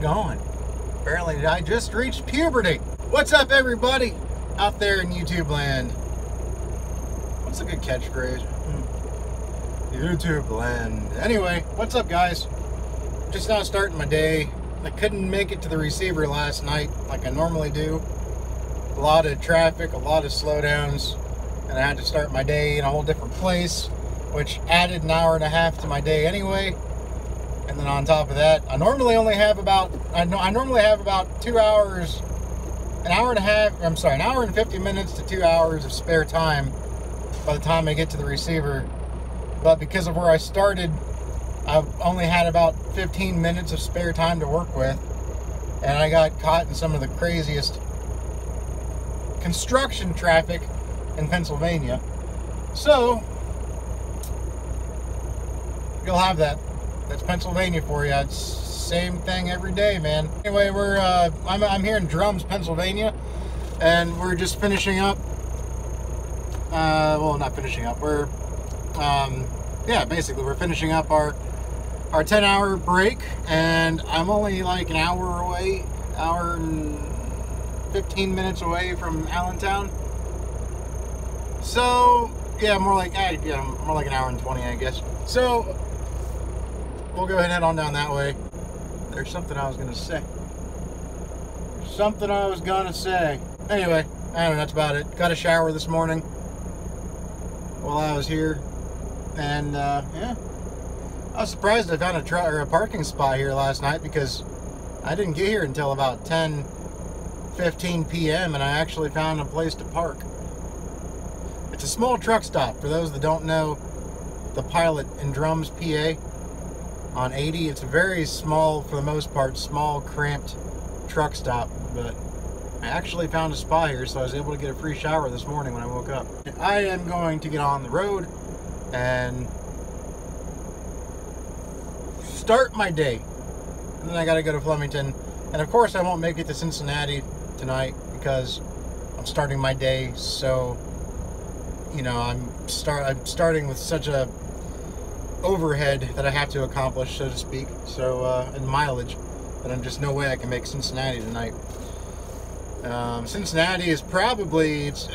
going? Apparently I just reached puberty. What's up, everybody out there in YouTube land? What's a good catchphrase? YouTube land. Anyway, what's up, guys? Just now starting my day. I couldn't make it to the receiver last night like I normally do. A lot of traffic, a lot of slowdowns, and I had to start my day in a whole different place, which added an hour and a half to my day anyway. And then on top of that, I normally have about 2 hours, an hour and 50 minutes to 2 hours of spare time by the time I get to the receiver. But because of where I started, I've only had about 15 minutes of spare time to work with, and I got caught in some of the craziest construction traffic in Pennsylvania. So you'll have that. That's Pennsylvania for you. It's same thing every day, man. Anyway, I'm here in Drums, Pennsylvania, and we're just finishing up. Well, not finishing up. We're basically we're finishing up our 10-hour break, and I'm only like an hour away, hour and 15 minutes away from Allentown. So yeah, more like an hour and 20, I guess. So we'll go ahead and head on down that way. There's something I was gonna say. Anyway, I don't know, that's about it. Got a shower this morning while I was here, and yeah, I was surprised I found a parking spot here last night, because I didn't get here until about 10:15 p.m. and I actually found a place to park. It's a small truck stop. For those that don't know, the Pilot in Drums, PA, on 80. It's a very small, for the most part, small, cramped truck stop, but I actually found a spot here, so I was able to get a free shower this morning when I woke up. I am going to get on the road and start my day, and then I gotta go to Flemington, and of course I won't make it to Cincinnati tonight because I'm starting my day, so you know, I'm starting with such a overhead that I have to accomplish, so to speak, so and mileage, that I'm just no way I can make Cincinnati tonight. Cincinnati is probably it's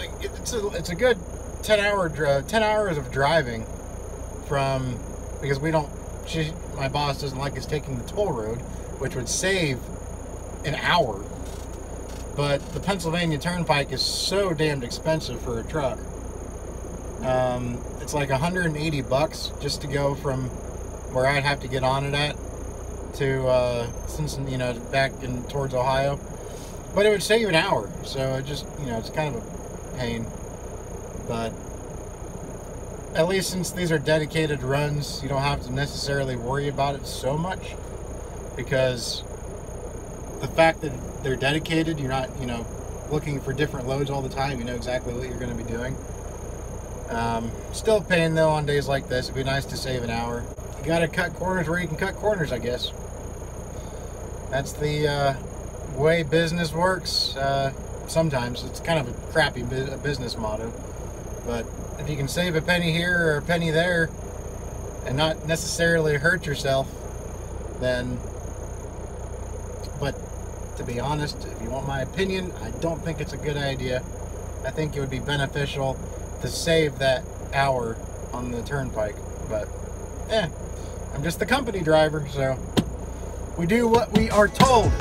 a good 10 hours of driving from, because my boss doesn't like us taking the toll road, which would save an hour, but the Pennsylvania Turnpike is so damned expensive for a truck. It's like $180 just to go from where I'd have to get on it at to Cincinnati, back in towards Ohio. But it would save an hour, so it just, it's kind of a pain. But at least since these are dedicated runs, you don't have to necessarily worry about it so much, because the fact that they're dedicated, you're not, looking for different loads all the time. You know exactly what you're going to be doing. Still a pain though on days like this. It'd be nice to save an hour. You gotta cut corners where you can cut corners, I guess. That's the way business works. Sometimes it's kind of a crappy business motto, but if you can save a penny here or a penny there and not necessarily hurt yourself, then, but to be honest, if you want my opinion, I don't think it's a good idea. I think it would be beneficial to save that hour on the turnpike, but I'm just the company driver, so we do what we are told.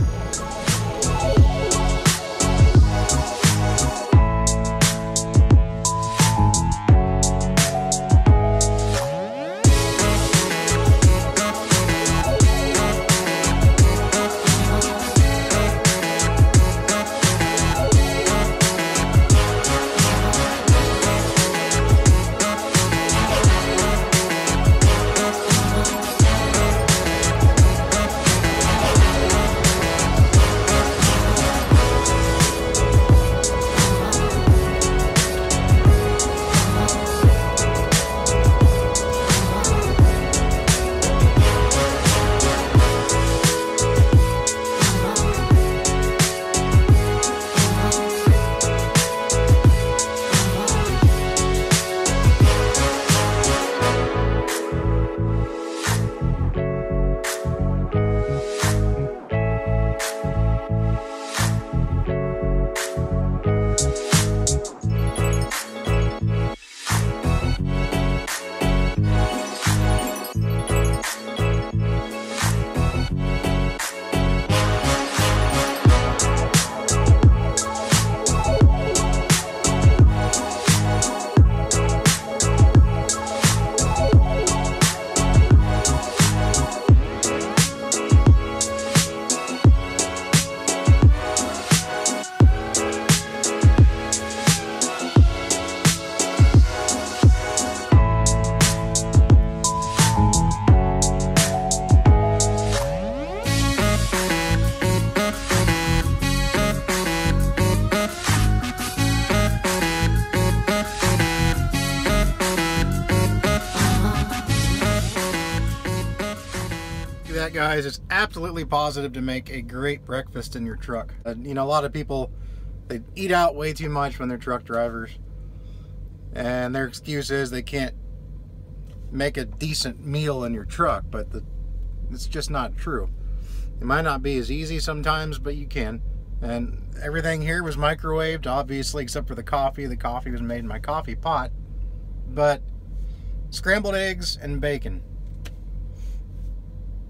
guys, it's absolutely positive to make a great breakfast in your truck. You know, a lot of people, they eat out way too much when they're truck drivers. And their excuse is they can't make a decent meal in your truck, but it's just not true. It might not be as easy sometimes, but you can. And everything here was microwaved, obviously, except for the coffee. The coffee was made in my coffee pot. But scrambled eggs and bacon.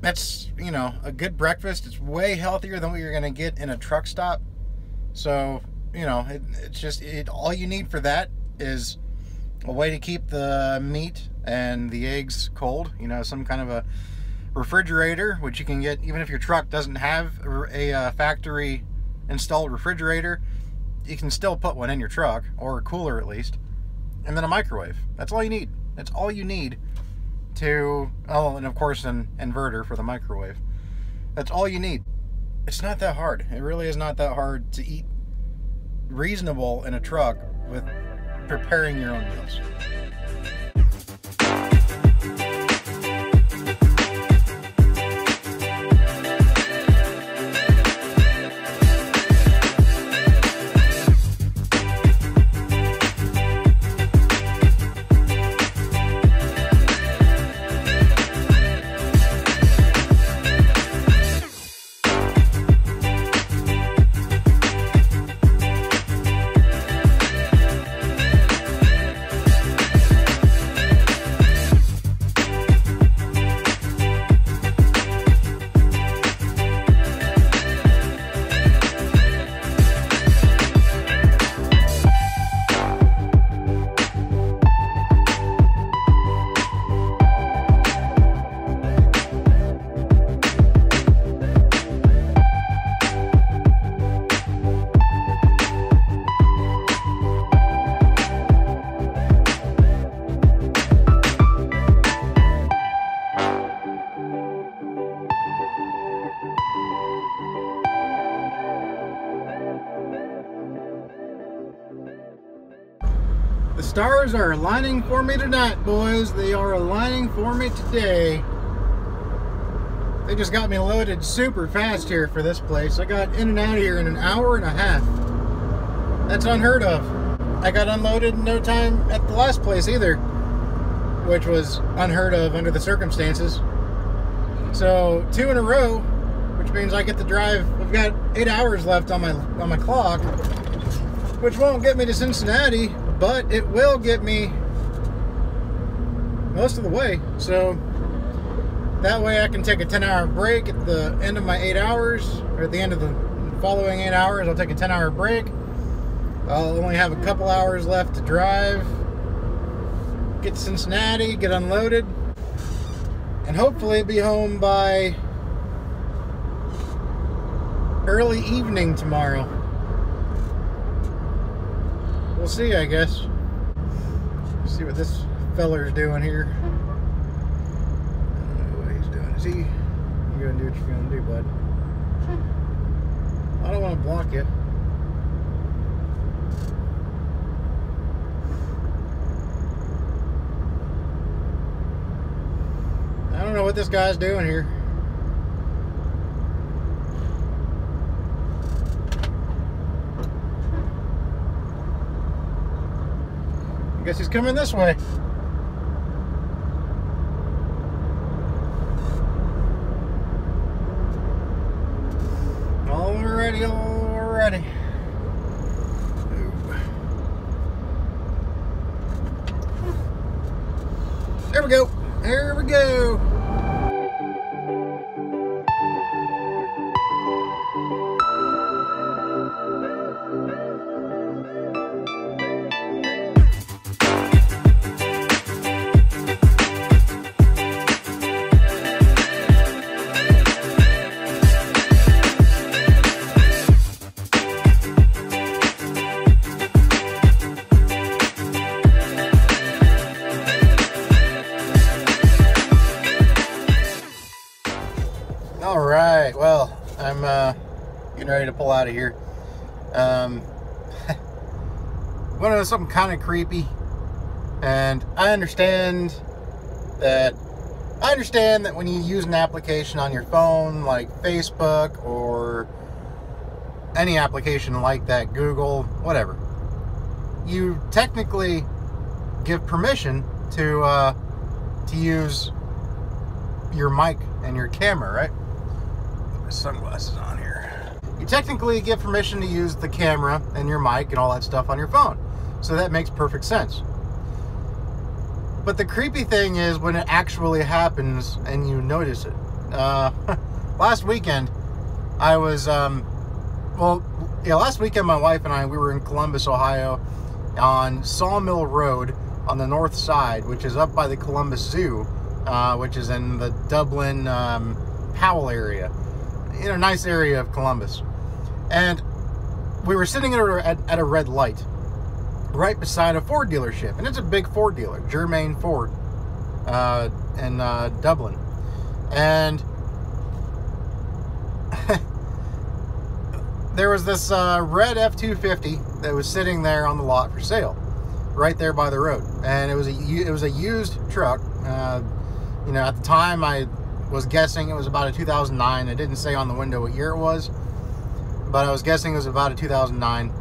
That's, you know, a good breakfast. It's way healthier than what you're going to get in a truck stop. So, you know, it's just, all you need for that is a way to keep the meat and the eggs cold. You know, some kind of a refrigerator, which you can get even if your truck doesn't have a factory installed refrigerator. You can still put one in your truck, or a cooler at least. And then a microwave. That's all you need. That's all you need to, oh, and of course an inverter for the microwave. That's all you need. It's not that hard. It really is not that hard to eat reasonable in a truck with preparing your own meals. The stars are aligning for me tonight, boys. They are aligning for me today. They just got me loaded super fast here for this place. I got in and out of here in an hour and a half. That's unheard of. I got unloaded in no time at the last place either, which was unheard of under the circumstances. So 2 in a row, which means I get to drive. I've got 8 hours left on my clock, which won't get me to Cincinnati, but it will get me most of the way. So that way I can take a 10-hour break at the end of my 8 hours, or at the end of the following 8 hours, I'll take a 10-hour break. I'll only have a couple hours left to drive, get to Cincinnati, get unloaded, and hopefully be home by early evening tomorrow. We'll see, I guess. See what this feller's doing here. I don't know what he's doing. Is he? You're gonna do what you're gonna do, bud. I don't want to block you. I don't know what this guy's doing here. I guess he's coming this way. Alrighty, alrighty. There we go. There we go. Alright, well, I'm getting ready to pull out of here. Want to know something kind of creepy? And I understand that I understand that when you use an application on your phone, like Facebook or any application like that, Google, whatever, you technically give permission to use your mic and your camera, right? Put my sunglasses on here. You technically give permission to use the camera and your mic and all that stuff on your phone. So that makes perfect sense. But the creepy thing is when it actually happens and you notice it. Last weekend, I was, last weekend my wife and I, we were in Columbus, Ohio, on Sawmill Road on the north side, which is up by the Columbus Zoo, which is in the Dublin, Powell area. In a nice area of Columbus. And we were sitting at a red light right beside a Ford dealership. And it's a big Ford dealer, Germain Ford, in Dublin. And there was this red F-250 that was sitting there on the lot for sale, right there by the road. And it was a used truck. You know, at the time I was guessing it was about a 2009. It didn't say on the window what year it was, but I was guessing it was about a 2009.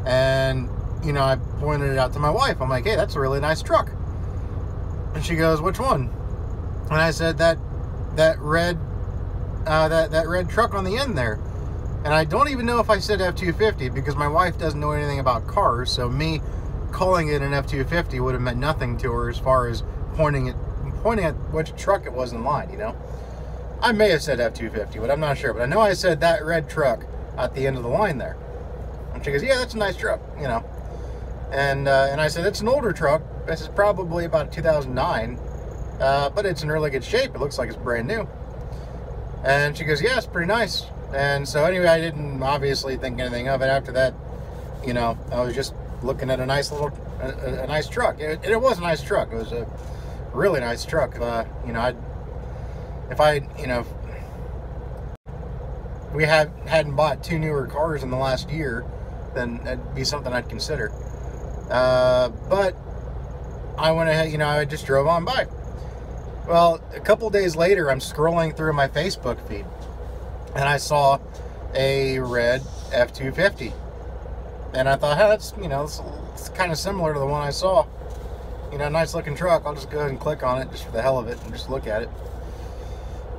And you know, I pointed it out to my wife. I'm like, hey, that's a really nice truck. And she goes, which one? And I said, that red truck on the end there. And I don't even know if I said F-250 because my wife doesn't know anything about cars. So me calling it an F-250 would have meant nothing to her as far as pointing at which truck it was in line, you know. I may have said F-250, but I'm not sure. But I know I said that red truck at the end of the line there. And she goes, yeah, that's a nice truck, you know. And I said, it's an older truck. This is probably about 2009, but it's in really good shape. It looks like it's brand new. And she goes, yeah, it's pretty nice. And so anyway, I didn't obviously think anything of it. After that, you know, I was just looking at a nice little, a nice truck. It was a nice truck. It was a really nice truck. You know, we hadn't bought 2 newer cars in the last year, then that'd be something I'd consider. But I went ahead, you know, I just drove on by. Well, a couple days later, I'm scrolling through my Facebook feed, and I saw a red F-250. And I thought, hey, that's, you know, it's kind of similar to the one I saw. You know, nice looking truck. I'll just go ahead and click on it just for the hell of it and just look at it.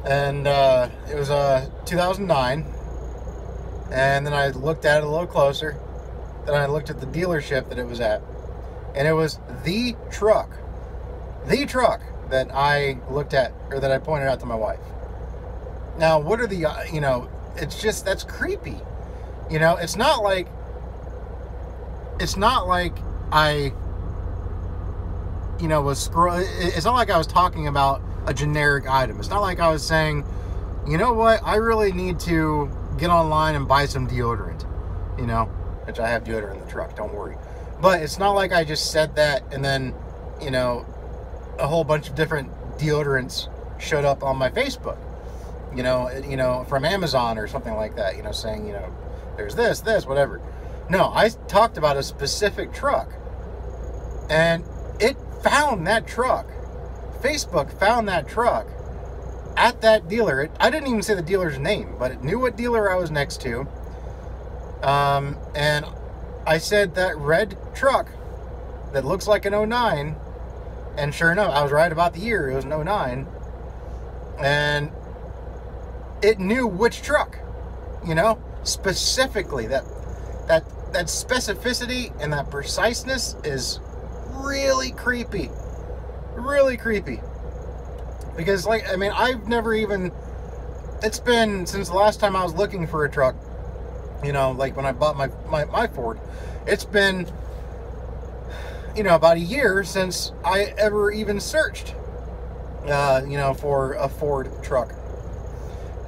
And it was 2009. And then I looked at it a little closer. Then I looked at the dealership that it was at. And it was the truck that I looked at, or that I pointed out to my wife. Now, what are the, you know, it's just, that's creepy. You know, it's not like I, you know, it's not like I was talking about a generic item. It's not like I was saying, you know what, I really need to get online and buy some deodorant, you know, which I have deodorant in the truck, don't worry. But it's not like I just said that and then, you know, a whole bunch of different deodorants showed up on my Facebook, you know, from Amazon or something like that, you know, saying, you know, there's this, whatever. No, I talked about a specific truck, and it found that truck. Facebook found that truck at that dealer. I didn't even say the dealer's name, but it knew what dealer I was next to. And I said that red truck that looks like an 09, and sure enough, I was right about the year. It was an 09, and it knew which truck, you know, specifically. That specificity and that preciseness is really creepy. Really creepy. Because, like, I mean, I've never even, it's been since the last time I was looking for a truck, you know, like when I bought my Ford, it's been, you know, about a year since I ever even searched, you know, for a Ford truck.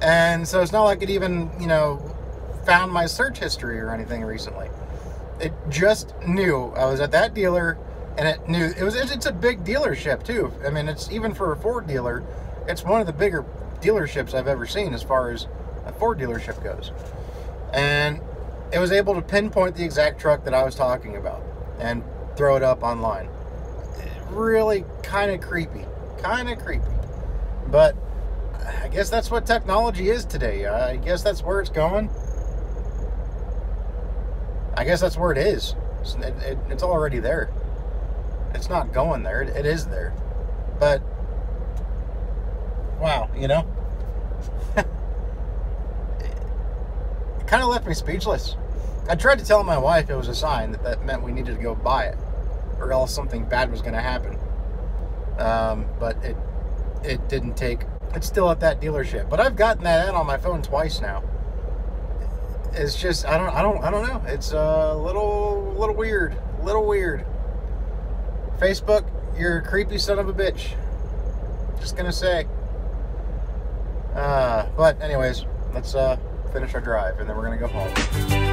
And so it's not like it even, you know, found my search history or anything recently. It just knew I was at that dealer, and it knew it's a big dealership too. I mean, it's, even for a Ford dealer, it's one of the bigger dealerships I've ever seen as far as a Ford dealership goes. And it was able to pinpoint the exact truck that I was talking about and throw it up online. Really kind of creepy. But I guess that's what technology is today. I guess that's where it's going. I guess that's where it is. It's already there. It's not going there. It is there. But, wow, you know? It kind of left me speechless. I tried to tell my wife it was a sign that meant we needed to go buy it, or else something bad was going to happen. But it didn't take. It's still at that dealership. But I've gotten that ad on my phone twice now. It's just I don't know. It's a little weird. Little weird. Facebook, you're a creepy son of a bitch. Just gonna say. But anyways, let's finish our drive and then we're gonna go home.